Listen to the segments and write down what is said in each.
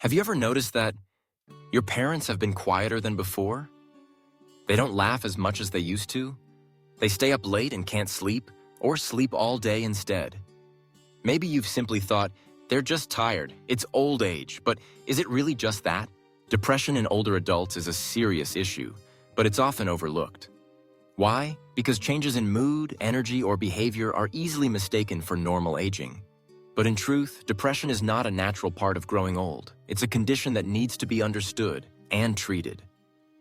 Have you ever noticed that your parents have been quieter than before? They don't laugh as much as they used to. They stay up late and can't sleep, or sleep all day instead. Maybe you've simply thought, they're just tired, it's old age, but is it really just that? Depression in older adults is a serious issue, but it's often overlooked. Why? Because changes in mood, energy, or behavior are easily mistaken for normal aging. But in truth, depression is not a natural part of growing old. It's a condition that needs to be understood and treated.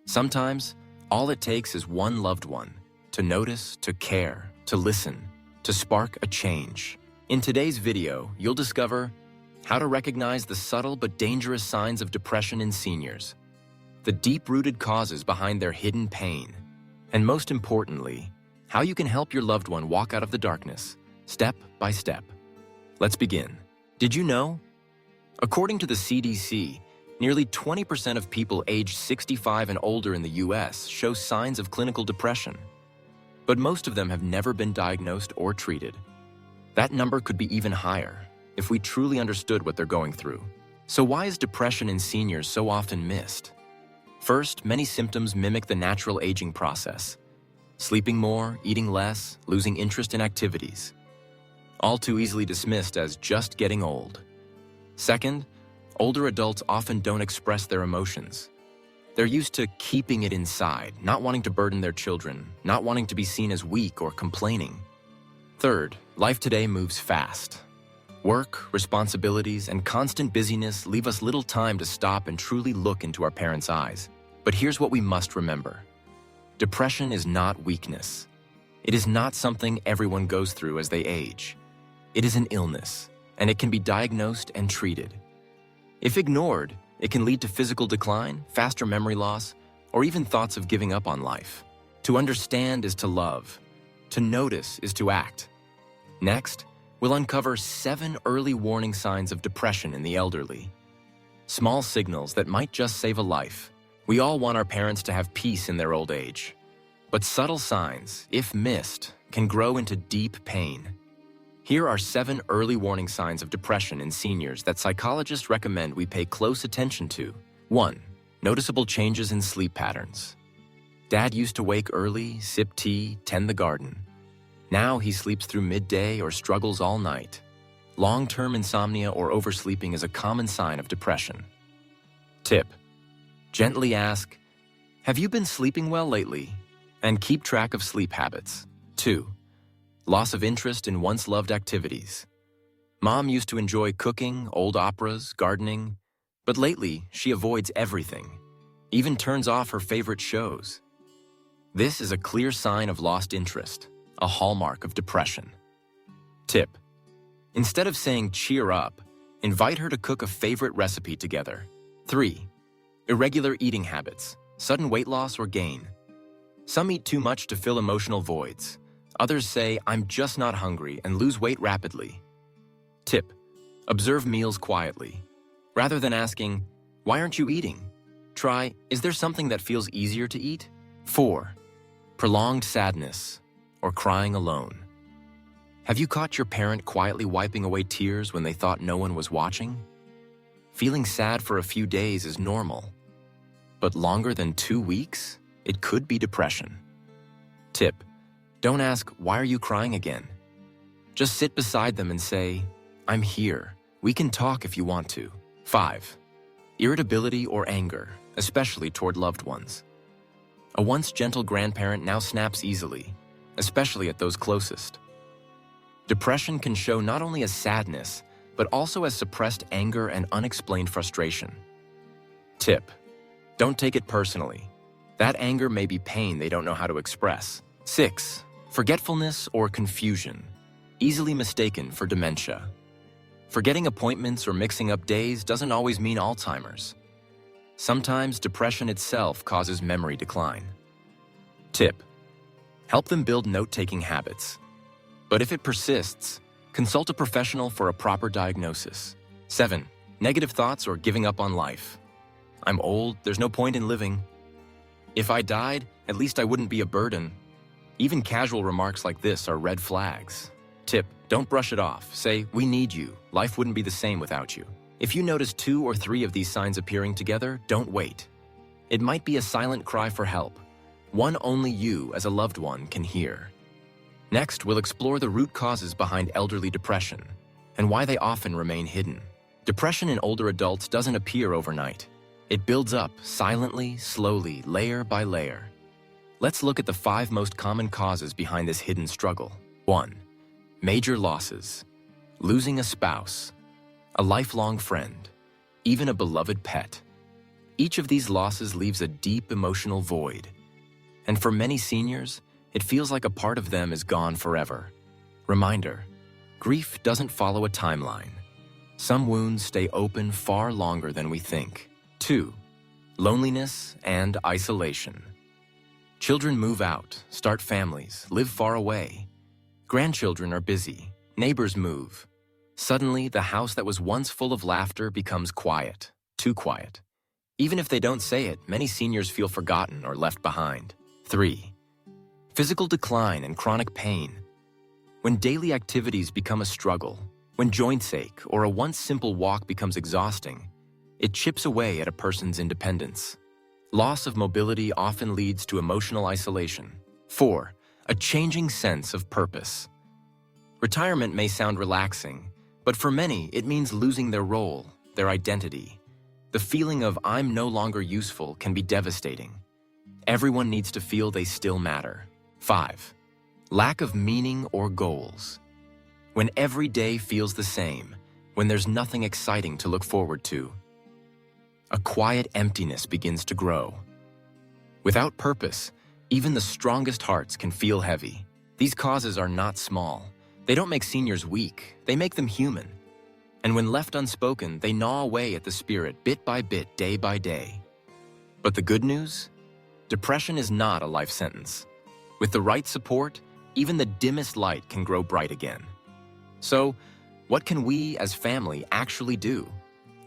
Sometimes, all it takes is one loved one to notice, to care, to listen, to spark a change. In today's video, you'll discover how to recognize the subtle but dangerous signs of depression in seniors, the deep-rooted causes behind their hidden pain, and most importantly, how you can help your loved one walk out of the darkness, step by step. Let's begin. Did you know? According to the CDC, nearly 20% of people aged 65 and older in the US show signs of clinical depression. But most of them have never been diagnosed or treated. That number could be even higher if we truly understood what they're going through. So why is depression in seniors so often missed? First, many symptoms mimic the natural aging process. Sleeping more, eating less, losing interest in activities. All too easily dismissed as just getting old. Second, older adults often don't express their emotions. They're used to keeping it inside, not wanting to burden their children, not wanting to be seen as weak or complaining. Third, life today moves fast. Work, responsibilities, and constant busyness leave us little time to stop and truly look into our parents' eyes. But here's what we must remember. Depression is not weakness. It is not something everyone goes through as they age. It is an illness, and it can be diagnosed and treated. If ignored, it can lead to physical decline, faster memory loss, or even thoughts of giving up on life. To understand is to love. To notice is to act. Next, we'll uncover 7 early warning signs of depression in the elderly. Small signals that might just save a life. We all want our parents to have peace in their old age. But subtle signs, if missed, can grow into deep pain. Here are 7 early warning signs of depression in seniors that psychologists recommend we pay close attention to. 1. Noticeable changes in sleep patterns. Dad used to wake early, sip tea, tend the garden. Now he sleeps through midday or struggles all night. Long-term insomnia or oversleeping is a common sign of depression. Tip: gently ask, "Have you been sleeping well lately?" And keep track of sleep habits. 2. Loss of interest in once-loved activities. Mom used to enjoy cooking, old operas, gardening, but lately she avoids everything, even turns off her favorite shows. This is a clear sign of lost interest, a hallmark of depression. Tip: instead of saying cheer up, invite her to cook a favorite recipe together. 3. Irregular eating habits, sudden weight loss or gain. Some eat too much to fill emotional voids. Others say, "I'm just not hungry," and lose weight rapidly. Tip: observe meals quietly. Rather than asking, "Why aren't you eating?" try, "Is there something that feels easier to eat?" 4. Prolonged sadness or crying alone. Have you caught your parent quietly wiping away tears when they thought no one was watching? Feeling sad for a few days is normal, but longer than 2 weeks? It could be depression. Tip: don't ask, "Why are you crying again?" Just sit beside them and say, "I'm here. We can talk if you want to." 5. Irritability or anger, especially toward loved ones. A once gentle grandparent now snaps easily, especially at those closest. Depression can show not only as sadness, but also as suppressed anger and unexplained frustration. Tip: don't take it personally. That anger may be pain they don't know how to express. 6. Forgetfulness or confusion, easily mistaken for dementia. Forgetting appointments or mixing up days doesn't always mean Alzheimer's. Sometimes depression itself causes memory decline. Tip: help them build note-taking habits. But if it persists, consult a professional for a proper diagnosis. 7. Negative thoughts or giving up on life. I'm old, there's no point in living. If I died, at least I wouldn't be a burden. Even casual remarks like this are red flags. Tip: don't brush it off. Say, "We need you. Life wouldn't be the same without you." If you notice 2 or 3 of these signs appearing together, don't wait. It might be a silent cry for help, one only you as a loved one can hear. Next, we'll explore the root causes behind elderly depression and why they often remain hidden. Depression in older adults doesn't appear overnight. It builds up silently, slowly, layer by layer. Let's look at the 5 most common causes behind this hidden struggle. 1. Major losses. Losing a spouse, a lifelong friend, even a beloved pet. Each of these losses leaves a deep emotional void. And for many seniors, it feels like a part of them is gone forever. Reminder, grief doesn't follow a timeline. Some wounds stay open far longer than we think. 2. Loneliness and isolation. Children move out, start families, live far away. Grandchildren are busy, neighbors move. Suddenly, the house that was once full of laughter becomes quiet, too quiet. Even if they don't say it, many seniors feel forgotten or left behind. 3. Physical decline and chronic pain. When daily activities become a struggle, when joints ache or a once simple walk becomes exhausting, it chips away at a person's independence. Loss of mobility often leads to emotional isolation. 4. A changing sense of purpose. Retirement may sound relaxing, but for many, it means losing their role, their identity. The feeling of "I'm no longer useful" can be devastating. Everyone needs to feel they still matter. 5. Lack of meaning or goals. When every day feels the same, when there's nothing exciting to look forward to, a quiet emptiness begins to grow. Without purpose, even the strongest hearts can feel heavy. These causes are not small. They don't make seniors weak, they make them human. And when left unspoken, they gnaw away at the spirit bit by bit, day by day. But the good news? Depression is not a life sentence. With the right support, even the dimmest light can grow bright again. So, what can we as family actually do?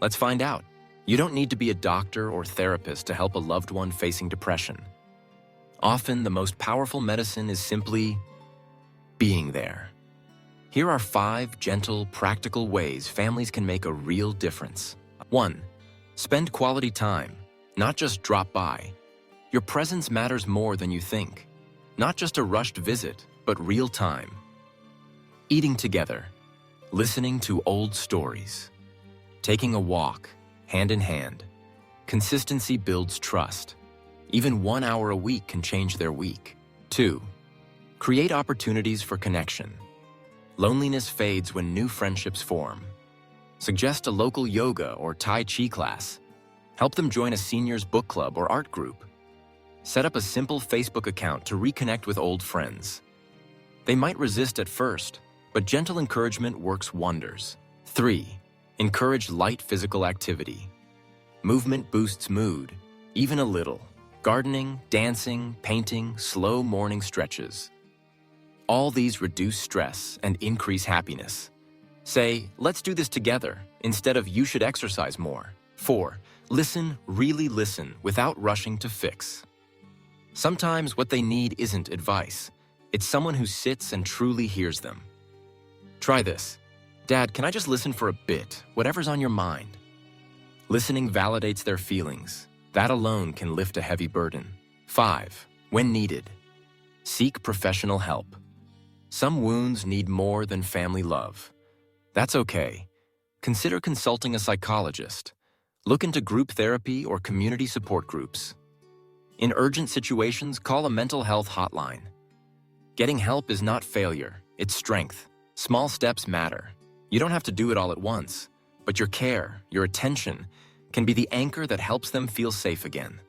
Let's find out. You don't need to be a doctor or therapist to help a loved one facing depression. Often, the most powerful medicine is simply being there. Here are 5 gentle, practical ways families can make a real difference. 1. Spend quality time, not just drop by. Your presence matters more than you think. Not just a rushed visit, but real time. Eating together, listening to old stories, taking a walk, hand in hand. Consistency builds trust. Even 1 hour a week can change their week. 2. Create opportunities for connection. Loneliness fades when new friendships form. Suggest a local yoga or Tai Chi class. Help them join a seniors book club or art group. Set up a simple Facebook account to reconnect with old friends. They might resist at first, but gentle encouragement works wonders. 3. Encourage light physical activity. Movement boosts mood, even a little. Gardening, dancing, painting, slow morning stretches. All these reduce stress and increase happiness. Say, "Let's do this together," instead of "You should exercise more." 4. Listen, really listen, without rushing to fix. Sometimes what they need isn't advice. It's someone who sits and truly hears them. Try this. "Dad, can I just listen for a bit, whatever's on your mind?" Listening validates their feelings. That alone can lift a heavy burden. 5. When needed, seek professional help. Some wounds need more than family love. That's okay. Consider consulting a psychologist. Look into group therapy or community support groups. In urgent situations, call a mental health hotline. Getting help is not failure, it's strength. Small steps matter. You don't have to do it all at once, but your care, your attention, can be the anchor that helps them feel safe again.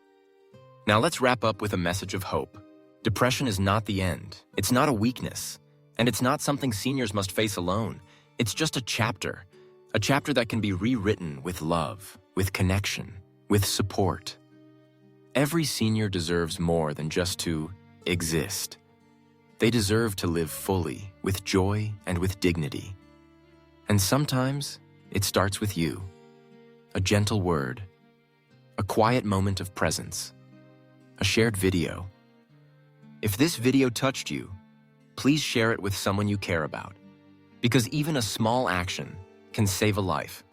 Now let's wrap up with a message of hope. Depression is not the end. It's not a weakness. And it's not something seniors must face alone. It's just a chapter that can be rewritten with love, with connection, with support. Every senior deserves more than just to exist. They deserve to live fully, with joy and with dignity. And sometimes it starts with you. A gentle word, a quiet moment of presence, a shared video. If this video touched you, please share it with someone you care about, because even a small action can save a life.